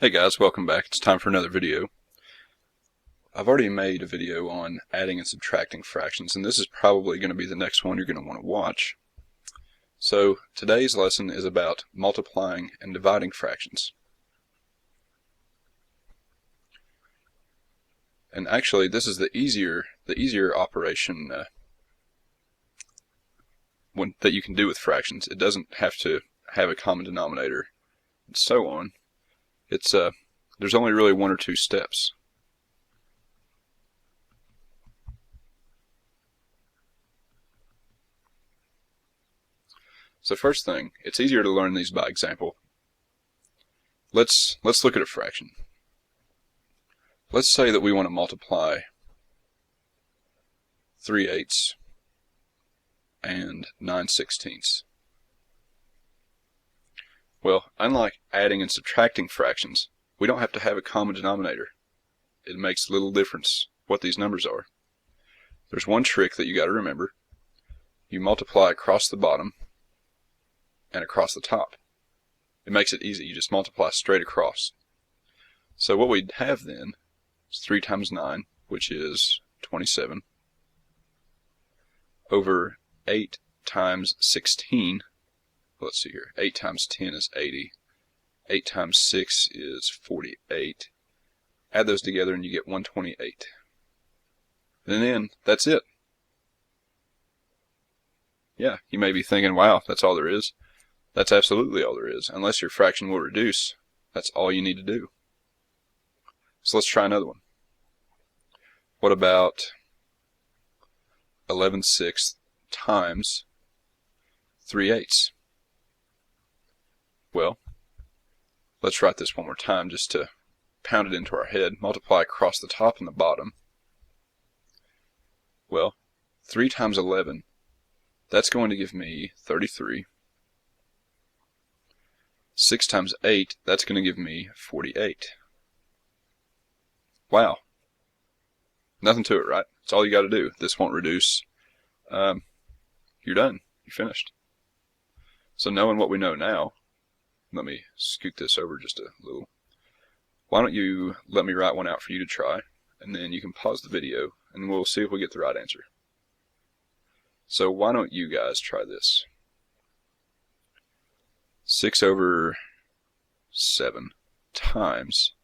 Hey guys, welcome back. It's time for another video. I've already made a video on adding and subtracting fractions, and this is probably going to be the next one you're going to want to watch. So today's lesson is about multiplying and dividing fractions. And actually, this is the easier operation that you can do with fractions. It doesn't have to have a common denominator and so on. There's only really one or two steps. So first thing, it's easier to learn these by example. Let's look at a fraction. Let's say that we want to multiply 3/8 and 9/16. Well, unlike adding and subtracting fractions, we don't have to have a common denominator. It makes little difference what these numbers are. There's one trick that you got to remember. You multiply across the bottom and across the top. It makes it easy. You just multiply straight across. So what we'd have then is 3 times 9, which is 27, over 8 times 16. Let's see here. 8 times 10 is 80. 8 times 6 is 48. Add those together and you get 128. And then that's it. Yeah, you may be thinking, wow, that's all there is. That's absolutely all there is. Unless your fraction will reduce, that's all you need to do. So let's try another one. What about 11/6 times 3/8? Well, let's write this one more time just to pound it into our head. Multiply across the top and the bottom. Well, 3 times 11, that's going to give me 33. 6 times 8, that's going to give me 48. Wow. Nothing to it, right? That's all you got to do. This won't reduce. You're done. You're finished. So knowing what we know now, let me scoot this over just a little. Why don't you let me write one out for you to try, and then you can pause the video, and we'll see if we get the right answer. So why don't you guys try this? 6/7 times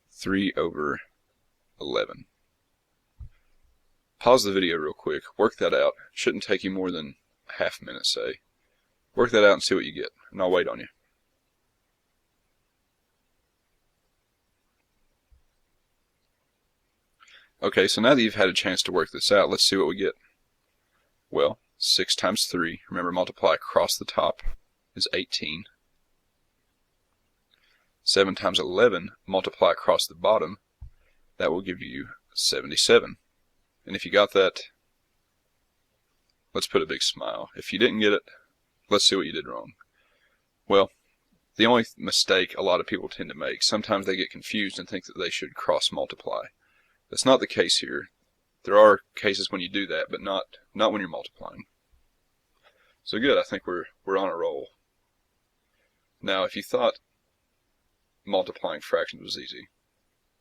3/11. Pause the video real quick, work that out. It shouldn't take you more than a half minute, say. Work that out and see what you get, and I'll wait on you. Okay, so now that you've had a chance to work this out, let's see what we get. Well, 6 times 3, remember multiply across the top, is 18. 7 times 11, multiply across the bottom, that will give you 77. And if you got that, let's put a big smile. If you didn't get it, let's see what you did wrong. Well, the only mistake a lot of people tend to make, sometimes they get confused and think that they should cross multiply. That's not the case here. There are cases when you do that, but not when you're multiplying. So good, I think we're on a roll. Now, if you thought multiplying fractions was easy,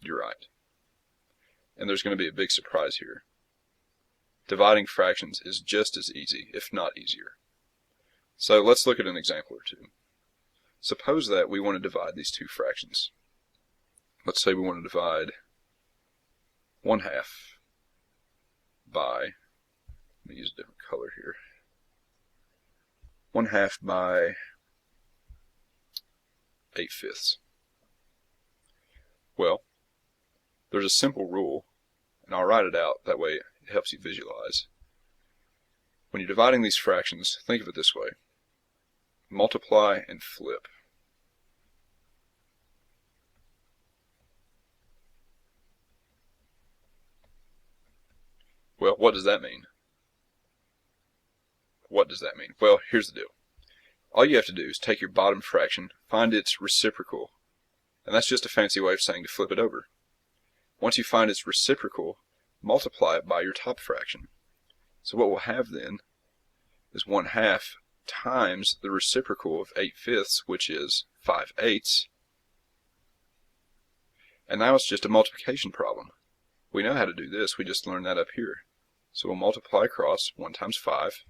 you're right. And there's going to be a big surprise here. Dividing fractions is just as easy, if not easier. So let's look at an example or two. Suppose that we want to divide these two fractions. Let's say we want to divide 1/2 by, let me use a different color here, 1/2 by 8/5. Well, there's a simple rule, and I'll write it out, that way it helps you visualize. When you're dividing these fractions, think of it this way. Multiply and flip. Well, what does that mean? What does that mean? Well, here's the deal. All you have to do is take your bottom fraction, find its reciprocal, and that's just a fancy way of saying to flip it over. Once you find its reciprocal, multiply it by your top fraction. So what we'll have then is 1/2 times the reciprocal of 8/5, which is 5/8, And now it's just a multiplication problem. We know how to do this, we just learned that up here. So we'll multiply across 1 times 5.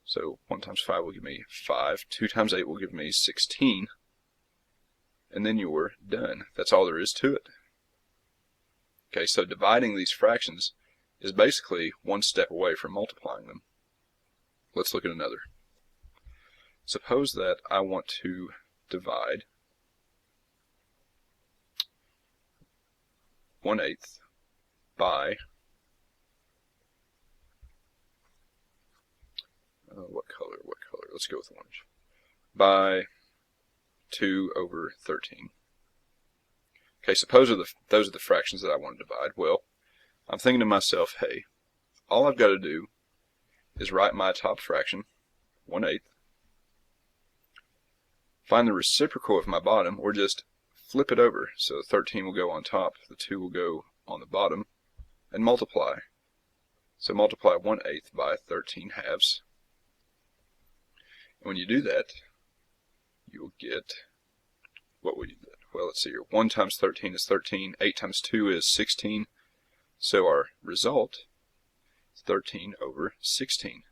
So 1 times 5 will give me 5. 2 times 8 will give me 16. And then you're done. That's all there is to it. Okay, so dividing these fractions is basically one step away from multiplying them. Let's look at another. Suppose that I want to divide 1/8 by what color? Let's go with orange. By 2/13. Okay, suppose those are the fractions that I want to divide. Well, I'm thinking to myself, hey, all I've got to do is write my top fraction, 1/8, find the reciprocal of my bottom, or just flip it over. So the 13 will go on top, the 2 will go on the bottom, and multiply. So multiply 1/8 by 13 halves. And when you do that, you will get, what will you get? Well, let's see here. 1 times 13 is 13. 8 times 2 is 16. So our result is 13/16.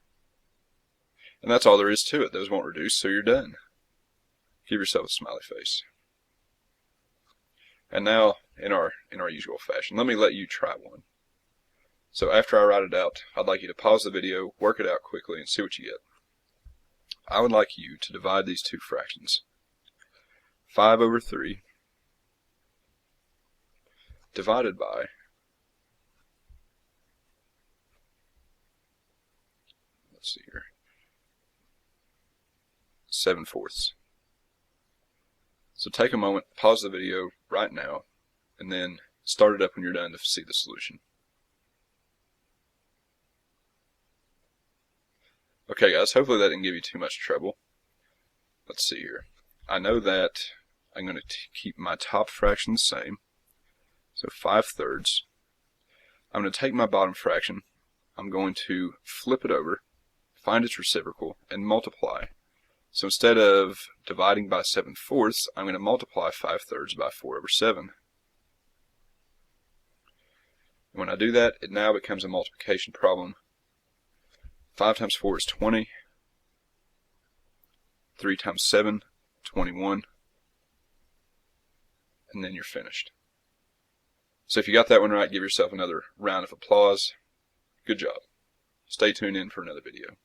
And that's all there is to it. Those won't reduce, so you're done. Give yourself a smiley face. And now, in our usual fashion, let me let you try one. So after I write it out, I'd like you to pause the video, work it out quickly, and see what you get. I would like you to divide these two fractions. 5/3 divided by 7/4. So take a moment, pause the video right now, and then start it up when you're done to see the solution. Okay guys, hopefully that didn't give you too much trouble. Let's see here. I know that I'm going to keep my top fraction the same. So 5/3. I'm going to take my bottom fraction. I'm going to flip it over, find its reciprocal, and multiply. So instead of dividing by 7/4, I'm going to multiply 5/3 by 4/7. When I do that, it now becomes a multiplication problem. 5 times 4 is 20. 3 times 7, 21. And then you're finished. So if you got that one right, give yourself another round of applause. Good job. Stay tuned in for another video.